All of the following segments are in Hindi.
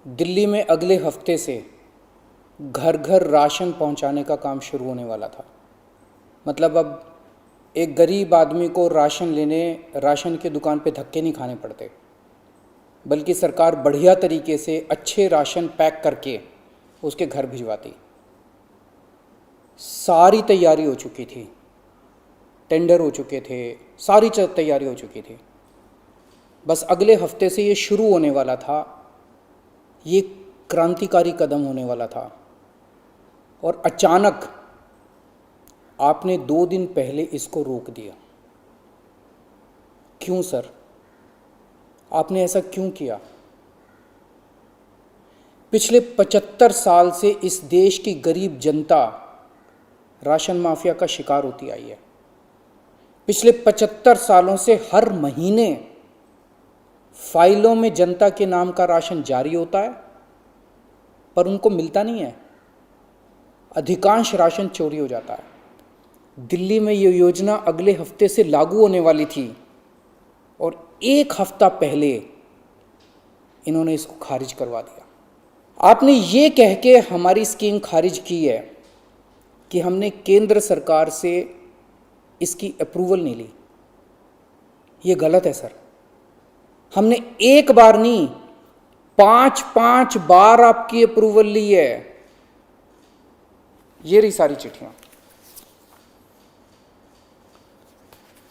दिल्ली में अगले हफ्ते से घर घर राशन पहुंचाने का काम शुरू होने वाला था। मतलब अब एक गरीब आदमी को राशन की दुकान पे धक्के नहीं खाने पड़ते, बल्कि सरकार बढ़िया तरीके से अच्छे राशन पैक करके उसके घर भिजवाती। सारी तैयारी हो चुकी थी, टेंडर हो चुके थे, सारी तैयारी हो चुकी थी। बस अगले हफ्ते से ये शुरू होने वाला था। ये क्रांतिकारी कदम होने वाला था और अचानक आपने 2 दिन पहले इसको रोक दिया। क्यों सर? आपने ऐसा क्यों किया? पिछले 75 साल से इस देश की गरीब जनता राशन माफिया का शिकार होती आई है। पिछले 75 सालों से हर महीने फाइलों में जनता के नाम का राशन जारी होता है, पर उनको मिलता नहीं है। अधिकांश राशन चोरी हो जाता है। दिल्ली में ये योजना अगले हफ्ते से लागू होने वाली थी और 1 हफ्ता पहले इन्होंने इसको खारिज करवा दिया। आपने ये कह के हमारी स्कीम खारिज की है कि हमने केंद्र सरकार से इसकी अप्रूवल नहीं ली। ये गलत है सर। हमने एक बार नहीं, 5 बार आपकी अप्रूवल ली है। ये रही सारी चिट्ठियां।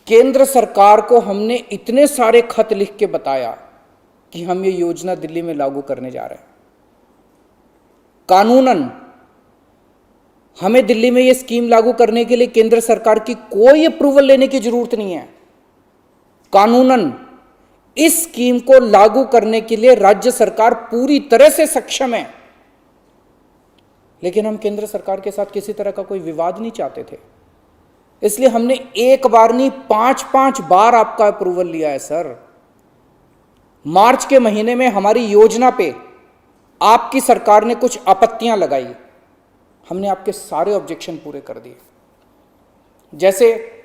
केंद्र सरकार को हमने इतने सारे खत लिख के बताया कि हम ये योजना दिल्ली में लागू करने जा रहे हैं। कानूनन हमें दिल्ली में ये स्कीम लागू करने के लिए केंद्र सरकार की कोई अप्रूवल लेने की जरूरत नहीं है। कानूनन इस स्कीम को लागू करने के लिए राज्य सरकार पूरी तरह से सक्षम है, लेकिन हम केंद्र सरकार के साथ किसी तरह का कोई विवाद नहीं चाहते थे। इसलिए हमने एक बार नहीं, 5 बार आपका अप्रूवल लिया है सर। मार्च के महीने में हमारी योजना पे आपकी सरकार ने कुछ आपत्तियां लगाई, हमने आपके सारे ऑब्जेक्शन पूरे कर दिए। जैसे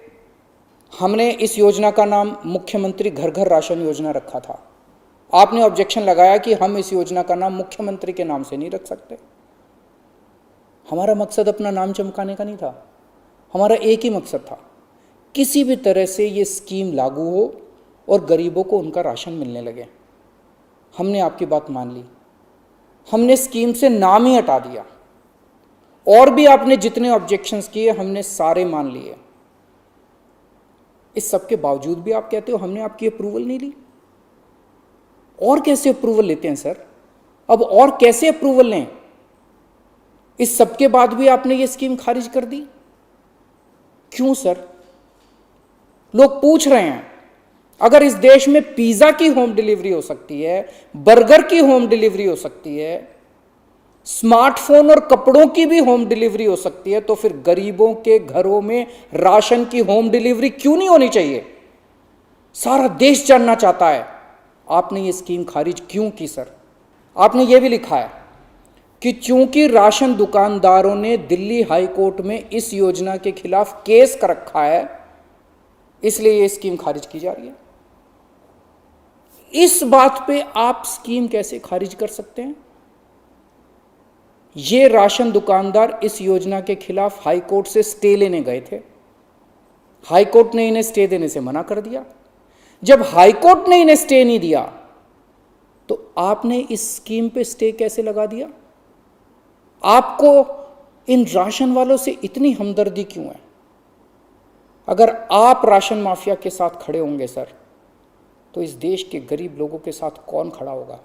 हमने इस योजना का नाम मुख्यमंत्री घर घर राशन योजना रखा था। आपने ऑब्जेक्शन लगाया कि हम इस योजना का नाम मुख्यमंत्री के नाम से नहीं रख सकते। हमारा मकसद अपना नाम चमकाने का नहीं था। हमारा एक ही मकसद था, किसी भी तरह से ये स्कीम लागू हो और गरीबों को उनका राशन मिलने लगे। हमने आपकी बात मान ली। हमने स्कीम से नाम ही हटा दिया। और भी आपने जितने ऑब्जेक्शंस किए हमने सारे मान लिए। इस सब के बावजूद भी आप कहते हो हमने आपकी अप्रूवल नहीं ली। और कैसे अप्रूवल लेते हैं सर? अब और कैसे अप्रूवल लें? इस सब के बाद भी आपने ये स्कीम खारिज कर दी। क्यों सर? लोग पूछ रहे हैं, अगर इस देश में पिज्जा की होम डिलीवरी हो सकती है, बर्गर की होम डिलीवरी हो सकती है, स्मार्टफोन और कपड़ों की भी होम डिलीवरी हो सकती है, तो फिर गरीबों के घरों में राशन की होम डिलीवरी क्यों नहीं होनी चाहिए? सारा देश जानना चाहता है आपने ये स्कीम खारिज क्यों की सर। आपने ये भी लिखा है कि चूंकि राशन दुकानदारों ने दिल्ली हाई कोर्ट में इस योजना के खिलाफ केस कर रखा है, इसलिए ये स्कीम खारिज की जा रही है। इस बात पे आप स्कीम कैसे खारिज कर सकते हैं? ये राशन दुकानदार इस योजना के खिलाफ हाई कोर्ट से स्टे लेने गए थे। हाई कोर्ट ने इन्हें स्टे देने से मना कर दिया। जब हाई कोर्ट ने इन्हें स्टे नहीं दिया, तो आपने इस स्कीम पे स्टे कैसे लगा दिया? आपको इन राशन वालों से इतनी हमदर्दी क्यों है? अगर आप राशन माफिया के साथ खड़े होंगे सर, तो इस देश के गरीब लोगों के साथ कौन खड़ा होगा?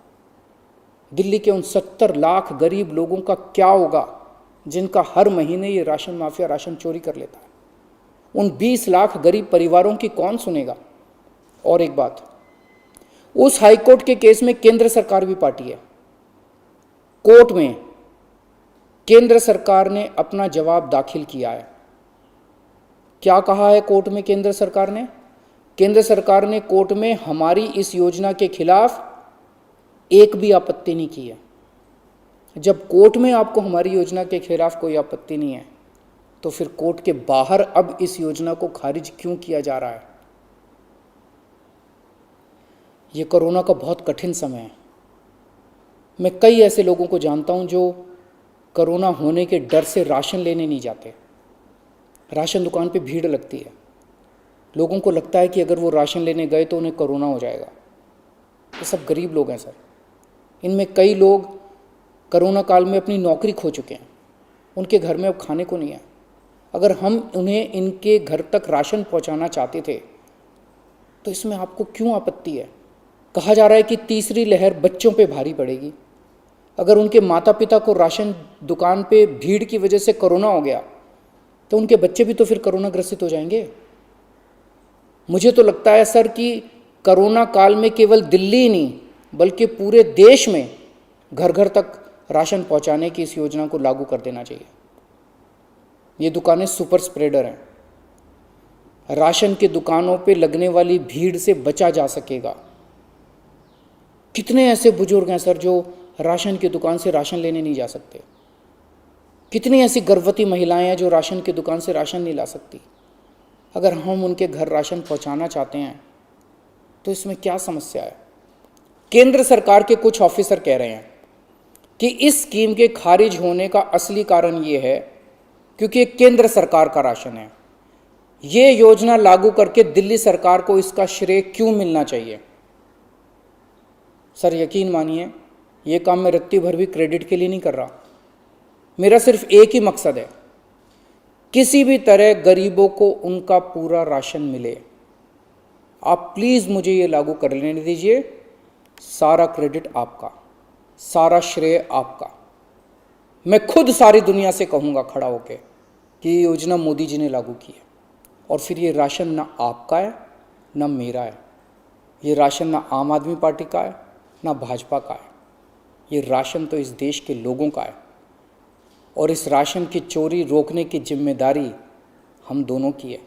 दिल्ली के उन 70 लाख गरीब लोगों का क्या होगा जिनका हर महीने ये राशन माफिया राशन चोरी कर लेता है? उन 20 लाख गरीब परिवारों की कौन सुनेगा? और एक बात, उस हाईकोर्ट के केस में केंद्र सरकार भी पार्टी है। कोर्ट में केंद्र सरकार ने अपना जवाब दाखिल किया है। क्या कहा है कोर्ट में केंद्र सरकार ने? केंद्र सरकार ने कोर्ट में हमारी इस योजना के खिलाफ एक भी आपत्ति नहीं की है। जब कोर्ट में आपको हमारी योजना के खिलाफ कोई आपत्ति नहीं है, तो फिर कोर्ट के बाहर अब इस योजना को खारिज क्यों किया जा रहा है? ये कोरोना का बहुत कठिन समय है। मैं कई ऐसे लोगों को जानता हूं जो कोरोना होने के डर से राशन लेने नहीं जाते। राशन दुकान पे भीड़ लगती है, लोगों को लगता है कि अगर वो राशन लेने गए तो उन्हें कोरोना हो जाएगा। ये सब गरीब लोग हैं सर। इनमें कई लोग कोरोना काल में अपनी नौकरी खो चुके हैं, उनके घर में अब खाने को नहीं है। अगर हम उन्हें इनके घर तक राशन पहुंचाना चाहते थे तो इसमें आपको क्यों आपत्ति है? कहा जा रहा है कि तीसरी लहर बच्चों पे भारी पड़ेगी। अगर उनके माता पिता को राशन दुकान पे भीड़ की वजह से कोरोना हो गया तो उनके बच्चे भी तो फिर कोरोना ग्रसित हो जाएंगे। मुझे तो लगता है सर कि कोरोना काल में केवल दिल्ली ही नहीं बल्कि पूरे देश में घर घर तक राशन पहुंचाने की इस योजना को लागू कर देना चाहिए। ये दुकानें सुपर स्प्रेडर हैं। राशन की दुकानों पे लगने वाली भीड़ से बचा जा सकेगा। कितने ऐसे बुजुर्ग हैं सर जो राशन की दुकान से राशन लेने नहीं जा सकते? कितनी ऐसी गर्भवती महिलाएं हैं जो राशन की दुकान से राशन नहीं ला सकती? अगर हम उनके घर राशन पहुंचाना चाहते हैं तो इसमें क्या समस्या है? केंद्र सरकार के कुछ ऑफिसर कह रहे हैं कि इस स्कीम के खारिज होने का असली कारण ये है क्योंकि केंद्र सरकार का राशन है। ये योजना लागू करके दिल्ली सरकार को इसका श्रेय क्यों मिलना चाहिए? सर यकीन मानिए, ये काम मैं रत्ती भर भी क्रेडिट के लिए नहीं कर रहा। मेरा सिर्फ एक ही मकसद है, किसी भी तरह गरीबों को उनका पूरा राशन मिले। आप प्लीज़ मुझे ये लागू कर लेने दीजिए। सारा क्रेडिट आपका, सारा श्रेय आपका। मैं खुद सारी दुनिया से कहूँगा खड़ा होकर कि ये योजना मोदी जी ने लागू की है और फिर ये राशन ना आपका है ना मेरा है। ये राशन ना आम आदमी पार्टी का है ना भाजपा का है। ये राशन तो इस देश के लोगों का है और इस राशन की चोरी रोकने की जिम्मेदारी हम दोनों की है।